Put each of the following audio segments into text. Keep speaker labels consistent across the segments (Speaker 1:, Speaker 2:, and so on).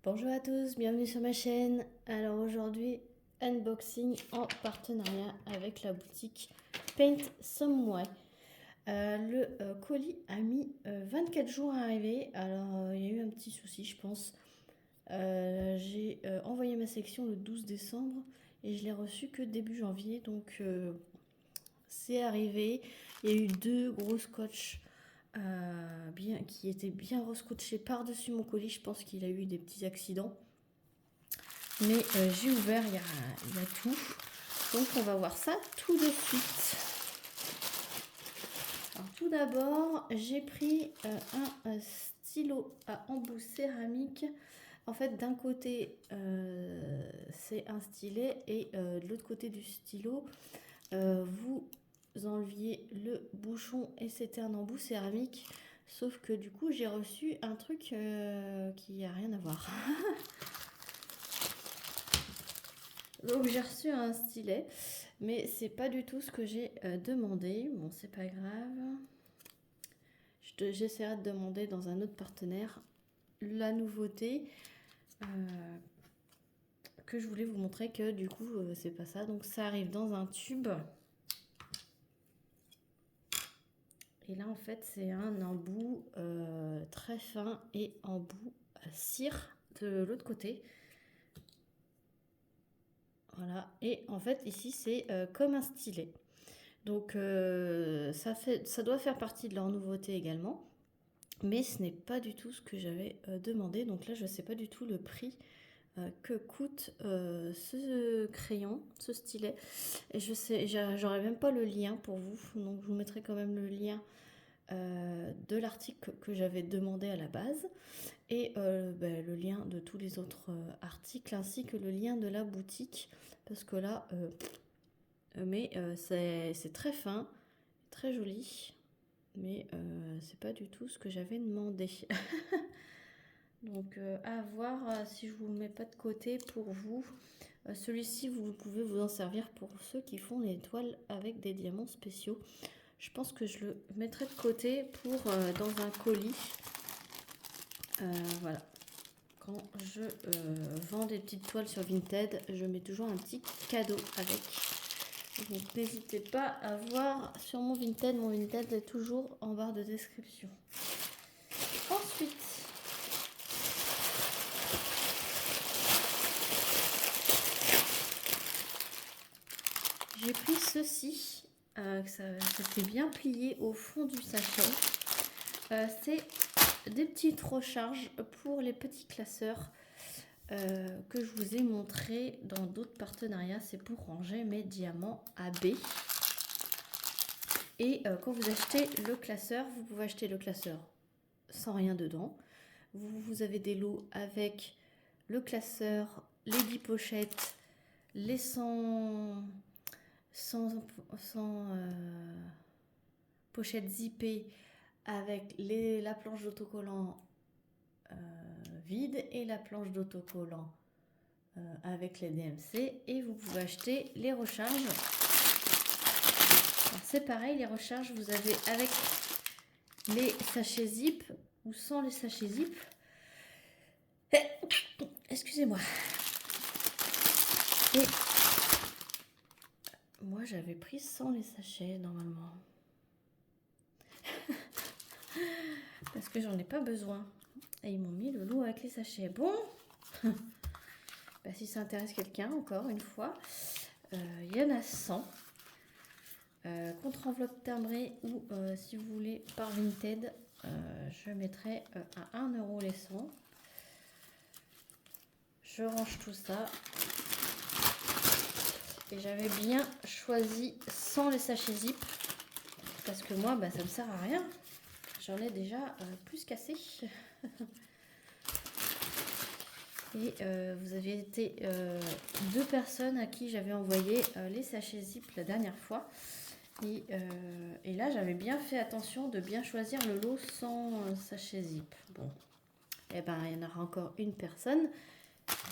Speaker 1: Bonjour à tous, bienvenue sur ma chaîne. Alors aujourd'hui, unboxing en partenariat avec la boutique Paint Some Way. Le colis a mis 24 jours à arriver. Alors il y a eu un petit souci, je pense. J'ai envoyé ma section le 12 décembre et je l'ai reçu que début janvier. Donc c'est arrivé. Il y a eu deux gros scotch qui étaient bien rescotchés par-dessus mon colis. Je pense qu'il a eu des petits accidents. Mais j'ai ouvert, il y a tout. Donc on va voir ça tout de suite. Alors, tout d'abord, j'ai pris un stylo à embout céramique. En fait, d'un côté, c'est un stylet et de l'autre côté du stylo, vous enleviez le bouchon et c'était un embout céramique. Sauf que du coup, j'ai reçu un truc qui n'a rien à voir. Donc j'ai reçu un stylet, mais c'est pas du tout ce que j'ai demandé. Bon, c'est pas grave. J'essaierai de demander dans un autre partenaire. La nouveauté que je voulais vous montrer, que du coup c'est pas ça. Donc ça arrive dans un tube. Et là en fait c'est un embout très fin et embout cire de l'autre côté. Voilà, et en fait ici c'est comme un stylet. Donc ça doit faire partie de leur nouveauté également. Mais ce n'est pas du tout ce que j'avais demandé. Donc là je ne sais pas du tout le prix que coûte ce crayon, ce stylet. Et je sais, j'aurais même pas le lien pour vous. Donc je vous mettrai quand même le lien de l'article que j'avais demandé à la base. Et le lien de tous les autres articles ainsi que le lien de la boutique. Parce que là... c'est très fin, très joli, mais c'est pas du tout ce que j'avais demandé. Donc à voir si je vous le mets pas de côté pour vous. Celui-ci, vous pouvez vous en servir pour ceux qui font les toiles avec des diamants spéciaux. Je pense que je le mettrai de côté pour dans un colis. Voilà. Quand je vends des petites toiles sur Vinted, je mets toujours un petit cadeau avec. Donc n'hésitez pas à voir sur mon Vinted est toujours en barre de description. Ensuite, j'ai pris ceci, c'était bien plié au fond du sachet. C'est des petites recharges pour les petits classeurs que je vous ai montré dans d'autres partenariats. C'est pour ranger mes diamants AB. Et quand vous achetez le classeur, vous pouvez acheter le classeur sans rien dedans. Vous avez des lots avec le classeur, les 10 pochettes, les 100 pochettes zippées avec la planche d'autocollant vide et la planche d'autocollant avec les DMC. Et vous pouvez acheter les recharges. C'est pareil, les recharges, vous avez avec les sachets zip ou sans les sachets zip. Excusez-moi. Et moi, j'avais pris sans les sachets normalement. Parce que j'en ai pas besoin. Et ils m'ont mis le lot avec les sachets. Bon. Si ça intéresse quelqu'un, encore une fois, il y en a 100. Contre enveloppe timbrée ou si vous voulez par Vinted, je mettrai à 1 € les 100. Je range tout ça. Et j'avais bien choisi sans les sachets zip. Parce que moi, ça me sert à rien. J'en ai déjà plus cassé. Et vous aviez été 2 personnes à qui j'avais envoyé les sachets zip la dernière fois. Et là, j'avais bien fait attention de bien choisir le lot sans sachet zip. Bon, et il y en aura encore une personne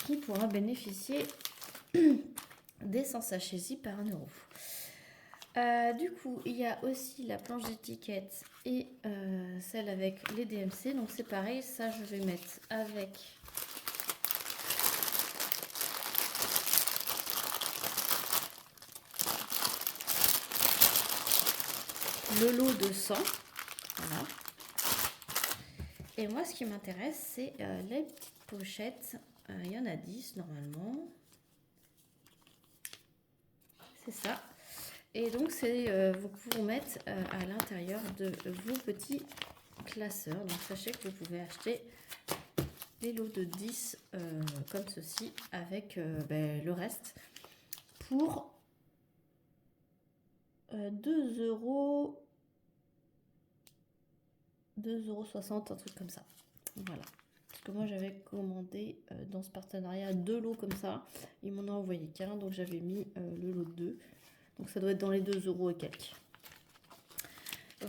Speaker 1: qui pourra bénéficier des 100 sachets zip à 1 €. Du coup, il y a aussi la planche d'étiquette et celle avec les DMC. Donc c'est pareil, ça je vais mettre avec le lot de 100. Voilà. Et moi, ce qui m'intéresse, c'est les petites pochettes. Il y en a 10 normalement. C'est ça. Et donc, c'est vous pouvez mettre à l'intérieur de vos petits classeurs. Donc, sachez que vous pouvez acheter des lots de 10 comme ceci avec le reste pour 2,60 €, un truc comme ça. Voilà. Parce que moi, j'avais commandé dans ce partenariat 2 lots comme ça. Ils m'en ont envoyé qu'un, donc j'avais mis le lot de 2. Donc ça doit être dans les 2 € et quelques.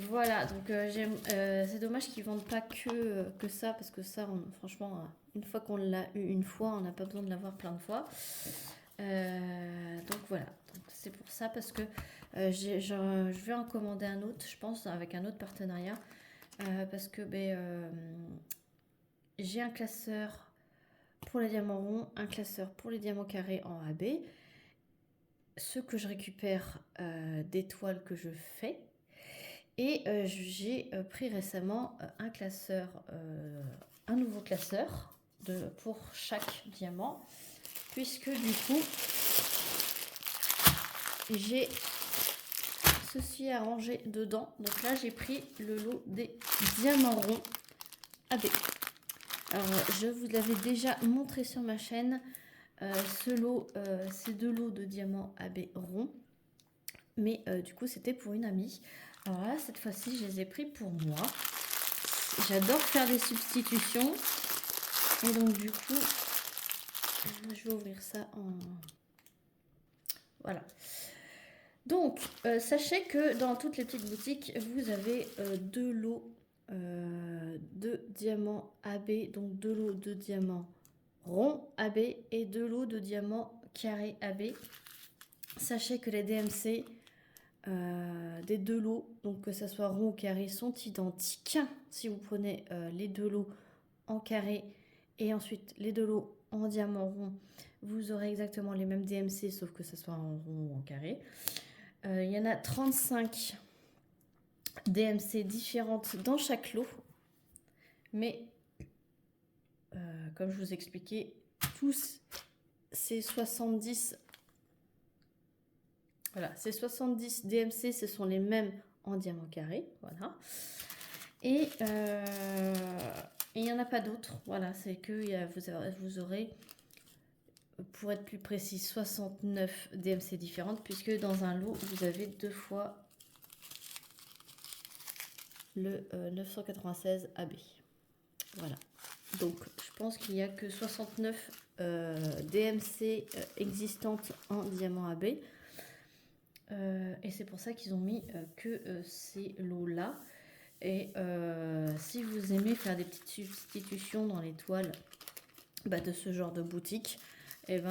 Speaker 1: Voilà, donc c'est dommage qu'ils ne vendent pas que ça, parce que ça, franchement, une fois qu'on l'a eu une fois, on n'a pas besoin de l'avoir plein de fois. Donc voilà, c'est pour ça, parce que je vais en commander un autre, je pense, avec un autre partenariat, parce que j'ai un classeur pour les diamants ronds, un classeur pour les diamants carrés en AB, ceux que je récupère des toiles que je fais. Et j'ai pris récemment un classeur, un nouveau classeur pour chaque diamant, puisque du coup j'ai ceci à ranger dedans. Donc là j'ai pris le lot des diamants ronds AB. Alors je vous l'avais déjà montré sur ma chaîne, ces 2 lots de diamants AB ronds, mais du coup c'était pour une amie. Alors là, cette fois-ci, je les ai pris pour moi. J'adore faire des substitutions. Et donc, du coup, je vais ouvrir ça en... Voilà. Donc, sachez que dans toutes les petites boutiques, vous avez 2 lots de diamants AB. Donc, 2 lots de diamants ronds AB et 2 lots de diamants carrés AB. Sachez que les DMC... des 2 lots, donc que ça soit rond ou carré, sont identiques. Si vous prenez les 2 lots en carré et ensuite les 2 lots en diamant rond, vous aurez exactement les mêmes DMC, sauf que ça soit en rond ou en carré. Il y en a 35 DMC différentes dans chaque lot, mais comme je vous expliquais, tous ces 70... Voilà, ces 70 DMC, ce sont les mêmes en diamant carré, voilà. Et il n'y en a pas d'autres, voilà, c'est que vous aurez, pour être plus précis, 69 DMC différentes, puisque dans un lot, vous avez 2 fois le 996 AB. Voilà, donc je pense qu'il n'y a que 69 DMC existantes en diamant AB. Et c'est pour ça qu'ils ont mis que ces lots-là. Et si vous aimez faire des petites substitutions dans les toiles de ce genre de boutique, et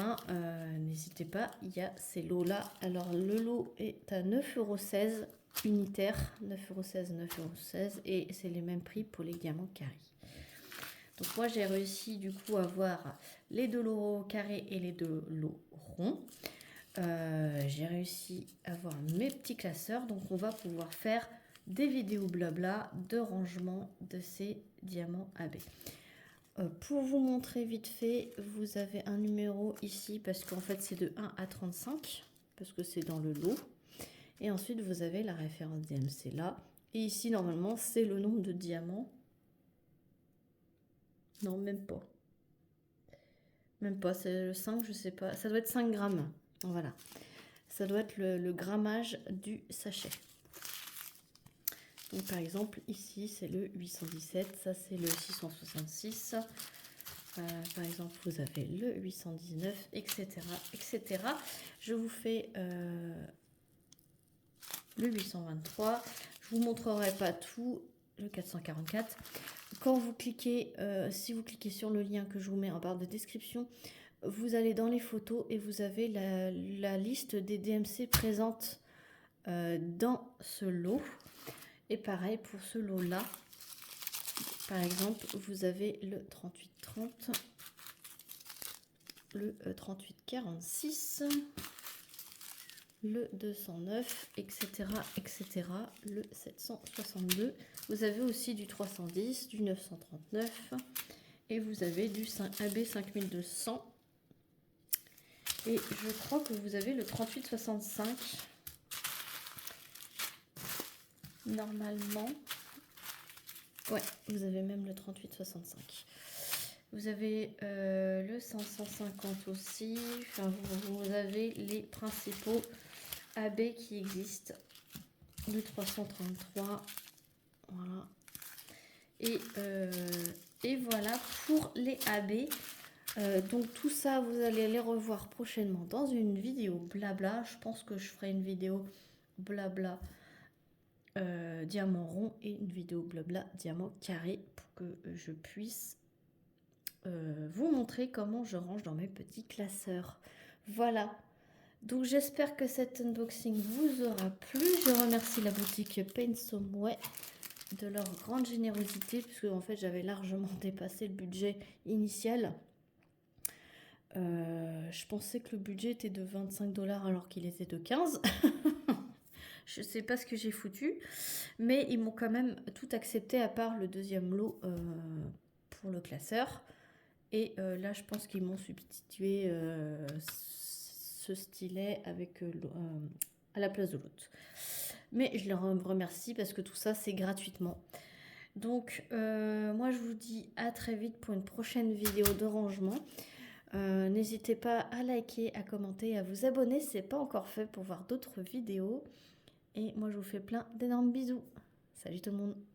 Speaker 1: n'hésitez pas, il y a ces lots-là. Alors le lot est à 9,16 € unitaire, 9,16 €, 9,16 €, et c'est les mêmes prix pour les diamants carrés. Donc moi j'ai réussi du coup à avoir les 2 lots carrés et les 2 lots ronds. J'ai réussi à avoir mes petits classeurs, donc on va pouvoir faire des vidéos blabla de rangement de ces diamants AB. Pour vous montrer vite fait, vous avez un numéro ici parce qu'en fait c'est de 1 à 35 parce que c'est dans le lot, et ensuite vous avez la référence DMC là, et ici normalement c'est le nombre de diamants. Non, même pas, c'est le 5, je sais pas, ça doit être 5 grammes. Voilà, ça doit être le grammage du sachet. Donc par exemple ici c'est le 817, ça c'est le 666, par exemple vous avez le 819, etc., etc. Je vous fais le 823, je vous montrerai pas tout, le 444. Quand vous cliquez, si vous cliquez sur le lien que je vous mets en barre de description, vous allez dans les photos et vous avez la liste des DMC présentes dans ce lot. Et pareil pour ce lot là, par exemple vous avez le 3830, le 3846, le 209, etc., etc., le 762. Vous avez aussi du 310, du 939 et vous avez du AB 5200. Et je crois que vous avez le 3865. Normalement. Ouais, vous avez même le 3865. Vous avez le 550 aussi. Enfin, vous avez les principaux AB qui existent. Le 333. Voilà. Et voilà pour les AB. Donc tout ça, vous allez les revoir prochainement dans une vidéo blabla. Je pense que je ferai une vidéo blabla diamant rond et une vidéo blabla diamant carré pour que je puisse vous montrer comment je range dans mes petits classeurs. Voilà. Donc j'espère que cet unboxing vous aura plu. Je remercie la boutique Paint Someway de leur grande générosité puisque en fait j'avais largement dépassé le budget initial. Je pensais que le budget était de 25 $ alors qu'il était de 15. Je sais pas ce que j'ai foutu, mais ils m'ont quand même tout accepté à part le deuxième lot pour le classeur. Et là, je pense qu'ils m'ont substitué ce stylet avec à la place de l'autre. Mais je les remercie parce que tout ça, c'est gratuitement. Donc, moi, je vous dis à très vite pour une prochaine vidéo de rangement. N'hésitez pas à liker, à commenter, à vous abonner si ce n'est pas encore fait pour voir d'autres vidéos. Et moi, je vous fais plein d'énormes bisous. Salut tout le monde!